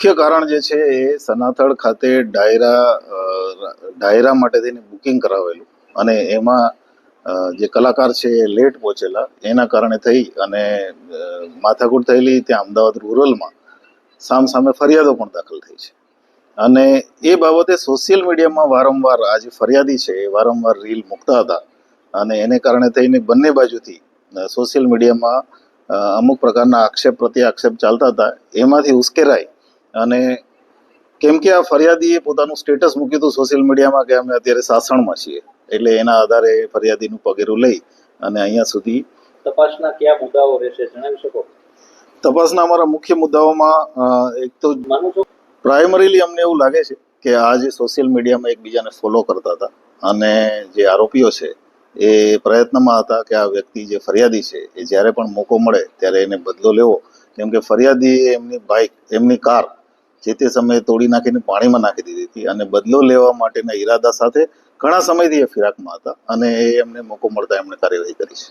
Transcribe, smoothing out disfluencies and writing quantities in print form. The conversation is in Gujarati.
મુખ્ય કારણ જે છે એ સનાથલ ખાતે ડાયરા માટે થઈને બુકિંગ કરાવેલું અને એમાં જે કલાકાર છે એ લેટ પહોંચેલા એના કારણે થઈ અને માથાકૂટ થયેલી. ત્યાં અમદાવાદ રૂરલમાં સામે ફરિયાદો પણ દાખલ થઈ છે અને એ બાબતે સોશિયલ મીડિયામાં વારંવાર આ જે ફરિયાદી છે એ વારંવાર રીલ મૂકતા હતા અને એને કારણે થઈને બંને બાજુથી સોશિયલ મીડિયામાં અમુક પ્રકારના આક્ષેપ પ્રત્યાક્ષેપ ચાલતા હતા. એમાંથી ઉશ્કેરાઈ અને કેમ કે આ ફરિયાદીએ પોતાનું સ્ટેટસ મૂક્યું હતું સોશિયલ મીડિયામાં કે અમે અત્યારે સાસણમાં છીએ, એટલે એના આધારે ફરિયાદીનું પગેરું લઈ અને અહીંયા સુધી. તપાસના કયા મુદ્દાઓ રહેશે જણાવી શકો? તપાસના અમારા મુખ્ય મુદ્દાઓમાં એક તો પ્રાઇમરીલી અમને એવું લાગે છે કે આ જે સોશિયલ મીડિયામાં એકબીજાને ફોલો કરતા હતા અને જે આરોપીઓ છે એ પ્રયત્નમાં હતા કે આ વ્યક્તિ જે ફરિયાદી છે એ જ્યારે પણ મોકો મળે ત્યારે એને બદલો લેવો, કેમ કે ફરિયાદીએ એમની બાઇક, એમની કાર જે તે સમયે તોડી નાખીને પાણીમાં નાખી દીધી હતી અને બદલો લેવા માટેના ઈરાદા સાથે ઘણા સમયથી એ ફિરાકમાં હતા અને એ એમને મોકો મળતા એમણે કાર્યવાહી કરી છે.